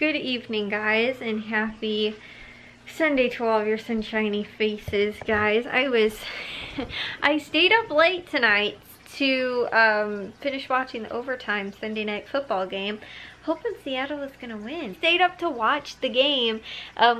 Good evening, guys, and happy Sunday to all of your sunshiny faces, guys. I stayed up late tonight to finish watching the overtime Sunday night football game, hoping Seattle was gonna win. Stayed up to watch the game,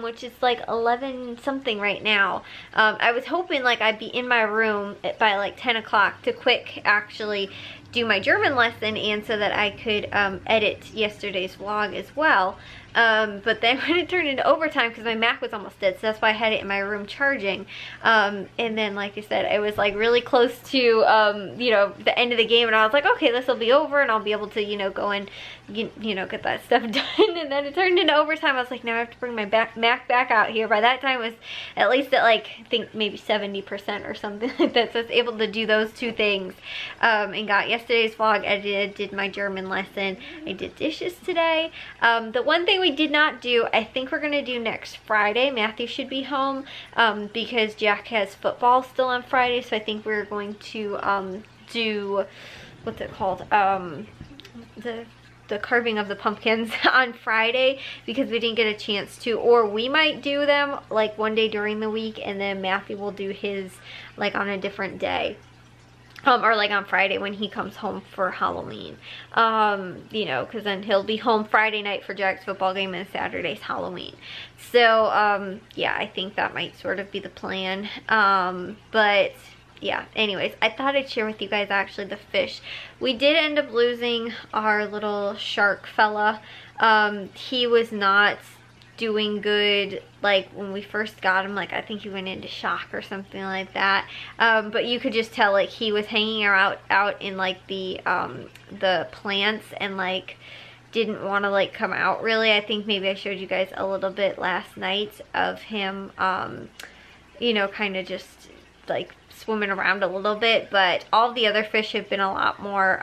which is like 11 something right now. I was hoping like I'd be in my room by like 10 o'clock to quick actually do my German lesson, and so that I could edit yesterday's vlog as well. But then when it turned into overtime, because my Mac was almost dead, so that's why I had it in my room charging. And then, like I said, it was like really close to, you know, the end of the game, and I was like, okay, this will be over, and I'll be able to, you know, go and, you know, get that stuff done. And then it turned into overtime. I was like, now I have to bring my Mac back out here. By that time, it was at least at like, I think maybe 70% or something like that. So I was able to do those two things, and got yesterday's vlog edited, did my German lesson. I did dishes today. The one thing we did not do, I think we're gonna do next Friday. Matthew should be home because Jack has football still on Friday, so I think we're going to do, what's it called, the carving of the pumpkins on Friday, because we didn't get a chance to. Or we might do them like one day during the week, and then Matthew will do his like on a different day. Or like on Friday when he comes home for Halloween. You know, because then he'll be home Friday night for Jack's football game, and Saturday's Halloween. So, yeah, I think that might sort of be the plan. But yeah, anyways, I thought I'd share with you guys actually the fish. We did end up losing our little shark fella. He was not doing good like when we first got him. Like I think he went into shock or something like that, but you could just tell like he was hanging out in like the plants, and like didn't want to like come out really. I think maybe I showed you guys a little bit last night of him you know, kind of just like swimming around a little bit, but all the other fish have been a lot more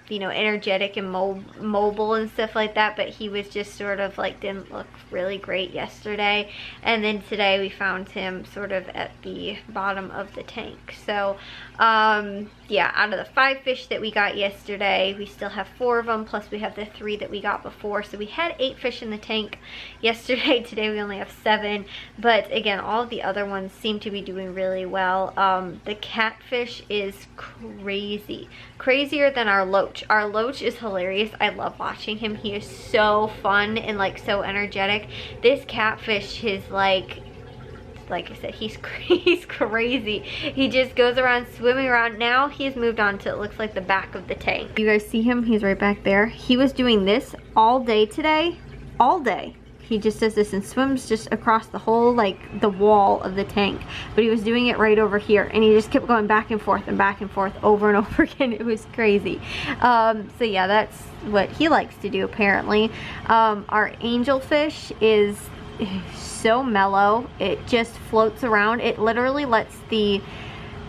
you know, energetic and mobile and stuff like that. But he was just sort of like didn't look really great yesterday, and then today we found him sort of at the bottom of the tank. So yeah, out of the 5 fish that we got yesterday, we still have 4 of them, plus we have the 3 that we got before. So we had 8 fish in the tank yesterday. Today we only have 7, but again, all of the other ones seem to be doing really well. The catfish is crazy, crazier than our loach. Our loach is hilarious. I love watching him. He is so fun and like so energetic. This catfish is like I said, he's crazy. He just goes around swimming around. Now he's moved on to, it looks like, the back of the tank. You guys see him? He's right back there. He was doing this all day today, all day. He just does this and swims just across the whole, like, the wall of the tank. But he was doing it right over here, and he just kept going back and forth over and over again. It was crazy. So yeah, that's what he likes to do apparently. Our angelfish is so mellow. It just floats around. It literally lets the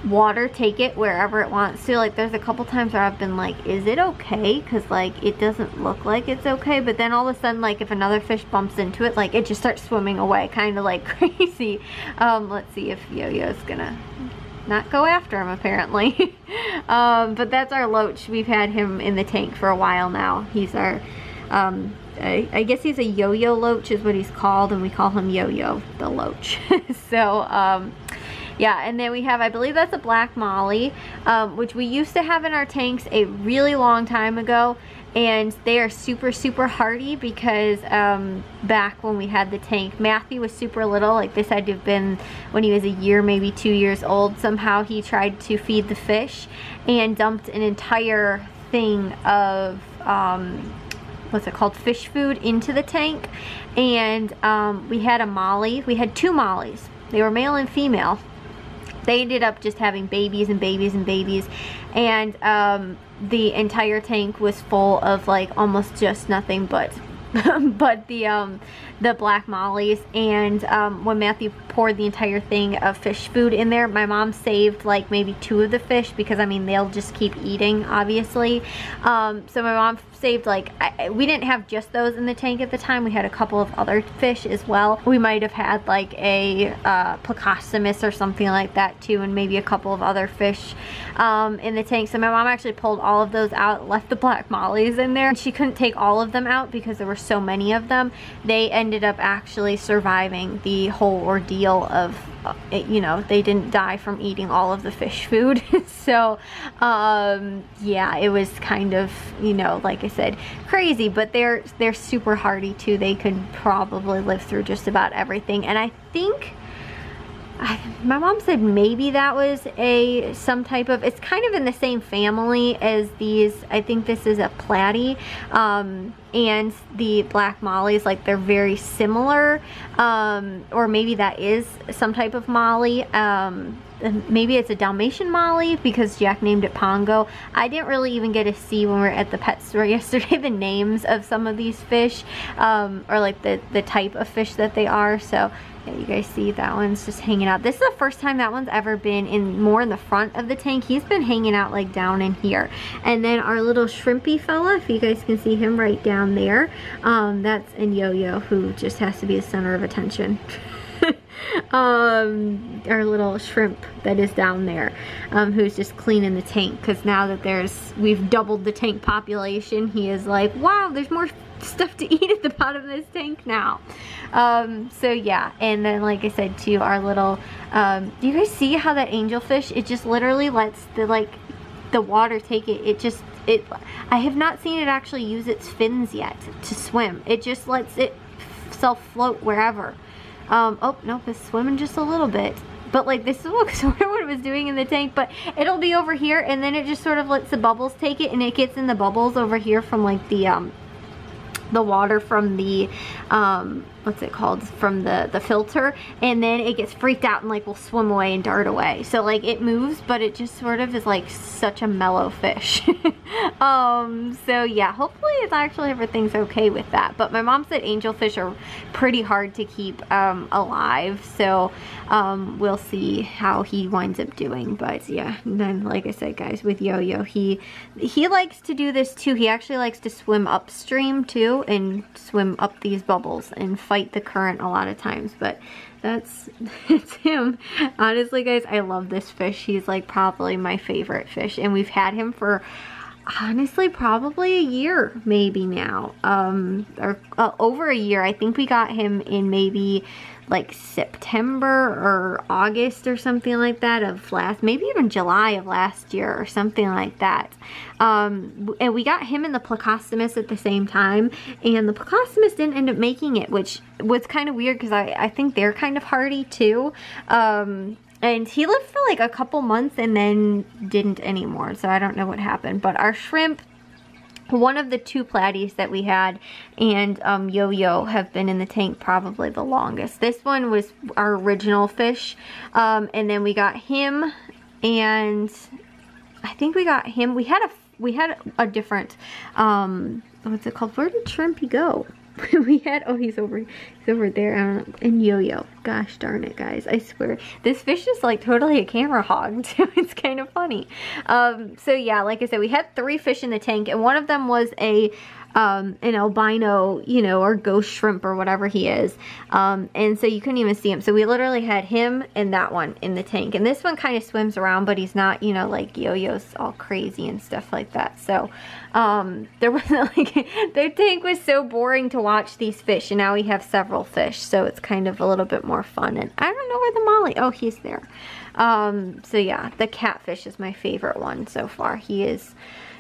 water take it wherever it wants to. Like there's a couple times where I've been like, is it okay? Because like it doesn't look like it's okay, but then all of a sudden, like if another fish bumps into it, like it just starts swimming away, kind of like crazy. Let's see if Yo-Yo's gonna not go after him apparently. But that's our loach. We've had him in the tank for a while now. He's our I guess he's a yo-yo loach is what he's called, and we call him Yo-Yo the loach. So yeah, and then we have, I believe that's a black molly, which we used to have in our tanks a really long time ago, and they are super hardy because back when we had the tank, Matthew was super little. Like this had to have been when he was a year, maybe 2 years old. Somehow he tried to feed the fish and dumped an entire thing of what's it called, fish food into the tank, and we had a molly. We had 2 mollies. They were male and female. They ended up just having babies and babies and babies, and the entire tank was full of like almost just nothing but but the the black mollies. And when Matthew poured the entire thing of fish food in there, my mom saved like maybe 2 of the fish, because I mean they'll just keep eating, obviously. So my mom saved like, we didn't have just those in the tank at the time. We had a couple of other fish as well. We might have had like a Plecostomus or something like that too, and maybe a couple of other fish in the tank. So my mom actually pulled all of those out, left the black mollies in there. She couldn't take all of them out because there were so many of them. They ended up actually surviving the whole ordeal of you know, they didn't die from eating all of the fish food. So yeah, it was kind of, you know, like I said, crazy, but they're super hardy too. They could probably live through just about everything. And I think my mom said maybe that was some type of, it's kind of in the same family as these. I think this is a platy, and the black mollies, like they're very similar, or maybe that is some type of molly. Maybe it's a Dalmatian molly, because Jack named it Pongo. I didn't really even get to see when we were at the pet store yesterday the names of some of these fish, or like the type of fish that they are. So yeah, you guys see that one's just hanging out. This is the first time that one's ever been more in the front of the tank. He's been hanging out like down in here. And then our little shrimpy fella, if you guys can see him right down there, that's an Yo-Yo, who just has to be the center of attention. Our little shrimp that is down there, who's just cleaning the tank, because now that we've doubled the tank population, he is like, wow, there's more stuff to eat at the bottom of this tank now. So yeah, and then like I said too, our little, do you guys see how that angelfish, it just literally lets the water take it. I have not seen it actually use its fins yet to swim. It just lets it self float wherever. Oh nope, it's swimming just a little bit. But like, this is sort of what it was doing in the tank, but it'll be over here, and then it just sort of lets the bubbles take it, and it gets in the bubbles over here from like the water from the what's it called, from the filter, and then it gets freaked out and like will swim away and dart away. So like, it moves, but it just sort of is like such a mellow fish. So yeah, hopefully everything's okay with that. But my mom said angelfish are pretty hard to keep alive, so we'll see how he winds up doing. But yeah, and then like I said guys, with Yo-Yo, he likes to do this too. He actually likes to swim upstream too, and swim up these bubbles and fight the current a lot of times. But that's him. Honestly guys, I love this fish. He's like probably my favorite fish, and we've had him for honestly probably a year maybe now, or over a year. I think we got him in maybe like September or August or something like that of maybe even July of last year or something like that. And we got him and the Plecostomus at the same time, and the Plecostomus didn't end up making it, which was kind of weird, because I think they're kind of hardy too. And he lived for like a couple months and then didn't anymore, so I don't know what happened. But our shrimp, one of the 2 platies that we had, and Yo-Yo have been in the tank probably the longest. This one was our original fish, and then we got him, and I think we got him, we had a different, what's it called, where did Shrimpy go? We had, oh, he's over there, I don't know, and Yo-Yo. Gosh darn it guys, I swear this fish is like totally a camera hog too. It's kind of funny. So yeah, like I said, we had 3 fish in the tank, and one of them was an albino, you know, or ghost shrimp or whatever he is, and so you couldn't even see him. So we literally had him and that one in the tank, and this one kind of swims around, but he's not, you know, like Yo-Yo's all crazy and stuff like that. So there wasn't like, their tank was so boring to watch these fish, and now we have several fish, so it's kind of a little bit more fun. And I don't know where the molly, oh, he's there. So yeah, the catfish is my favorite one so far. He is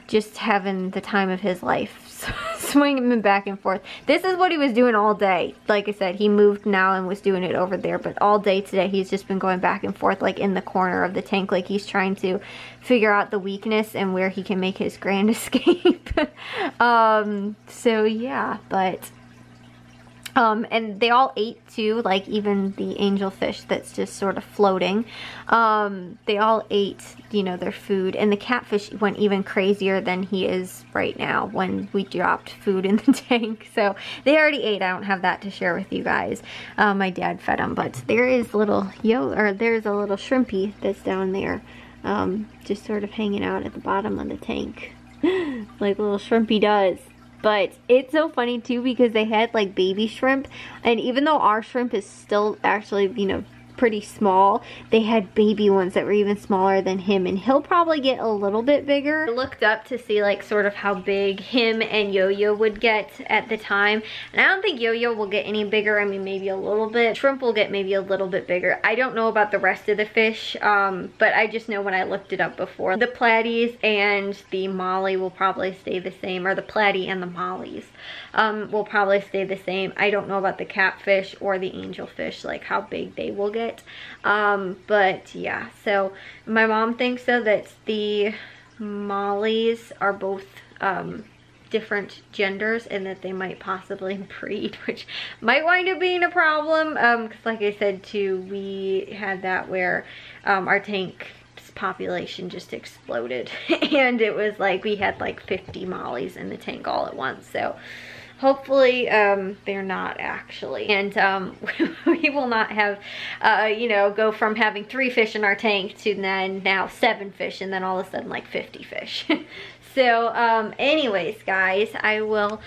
just having the time of his life, swinging him back and forth. This is what he was doing all day. Like I said, he moved now and was doing it over there, but all day today he's just been going back and forth like in the corner of the tank, like he's trying to figure out the weakness and where he can make his grand escape. So yeah, but And they all ate too, like even the angelfish that's just sort of floating. They all ate, you know, their food, and the catfish went even crazier than he is right now when we dropped food in the tank. So they already ate. I don't have that to share with you guys. My dad fed them, but there is there's a little shrimpy that's down there, just sort of hanging out at the bottom of the tank, like little shrimpy does. But it's so funny too because they had like baby shrimp, and even though our shrimp is still actually, you know, pretty small, they had baby ones that were even smaller than him, and he'll probably get a little bit bigger. I looked up to see like sort of how big him and Yo-Yo would get at the time, and I don't think Yo-Yo will get any bigger. I mean, maybe a little bit. Shrimp will get maybe a little bit bigger. I don't know about the rest of the fish, but I just know when I looked it up before, the platies and the molly will probably stay the same, or the platy and the mollies will probably stay the same. I don't know about the catfish or the angelfish, like how big they will get. But yeah, so my mom thinks though that the mollies are both different genders and that they might possibly breed, which might wind up being a problem, because like I said too, we had that where our tank population just exploded and it was like we had like 50 mollies in the tank all at once. So hopefully they're not actually, and we will not have you know, go from having 3 fish in our tank to then now 7 fish, and then all of a sudden like 50 fish. So anyways guys, I will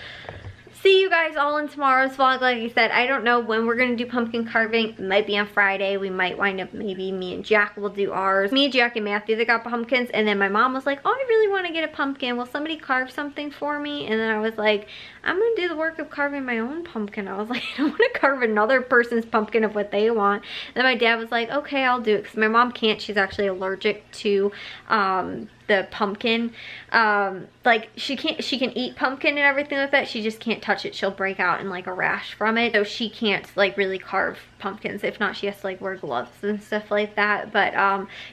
see you guys all in tomorrow's vlog. Like I said, I don't know when we're gonna do pumpkin carving. It might be on Friday. We might wind up, maybe me and Jack will do ours. Me, Jack, and Matthew that got pumpkins, and then my mom was like, oh, I really want to get a pumpkin. Will somebody carve something for me? And then I was like, I'm gonna do the work of carving my own pumpkin. I was like, I don't want to carve another person's pumpkin of what they want. And then my dad was like, okay, I'll do it, because my mom can't. She's actually allergic to the pumpkin. Like she can eat pumpkin and everything like that, she just can't touch it. She'll break out in like a rash from it, so she can't like really carve pumpkins. If not, she has to like wear gloves and stuff like that. But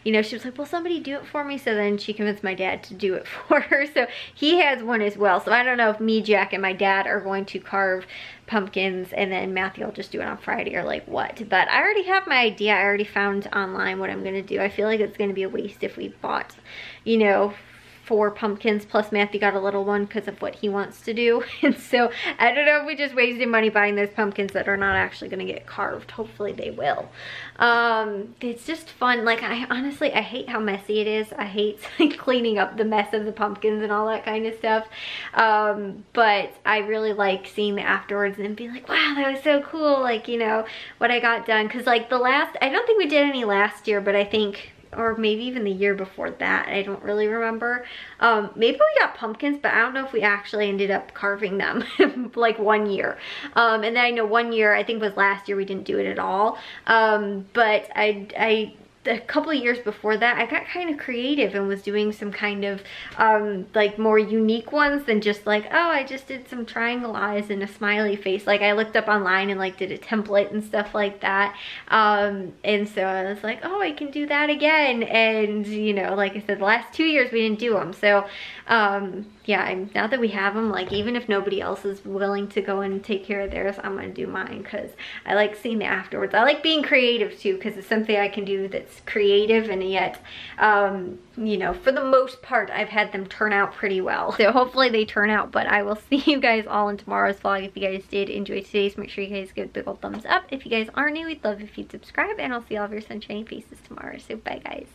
you know, she was like, will somebody do it for me? So then she convinced my dad to do it for her, so he has one as well. So I don't know if me, Jack, and my dad are going to carve pumpkins and then Matthew will just do it on Friday or like what. But I already have my idea. I already found online what I'm gonna do. I feel like it's gonna be a waste if we bought, you know, 4 pumpkins, plus Matthew got a little one because of what he wants to do. And so I don't know if we just wasted money buying those pumpkins that are not actually going to get carved. Hopefully they will. It's just fun. Like, I honestly hate how messy it is. I hate like cleaning up the mess of the pumpkins and all that kind of stuff. But I really like seeing the afterwards and being like, wow, that was so cool. Like, you know, what I got done. Because like the last, I don't think we did any last year, but I think, or maybe even the year before that, I don't really remember. Maybe we got pumpkins, but I don't know if we actually ended up carving them like one year. And then I know one year, I think it was last year, we didn't do it at all. But a couple of years before that, I got kind of creative and was doing some kind of like more unique ones than just like, oh, I just did some triangle eyes and a smiley face. Like I looked up online and like did a template and stuff like that. And so I was like, oh, I can do that again. And you know, like I said, the last 2 years we didn't do them. So yeah, now that we have them, like even if nobody else is willing to go and take care of theirs, I'm gonna do mine because I like seeing the afterwards. I like being creative too, because it's something I can do that's creative, and yet you know, for the most part I've had them turn out pretty well. So hopefully they turn out. But I will see you guys all in tomorrow's vlog. If you guys did enjoy today's, make sure you guys give a big old thumbs up. If you guys are new, we'd love if you'd subscribe, and I'll see all of your sunshiny faces tomorrow. So bye guys.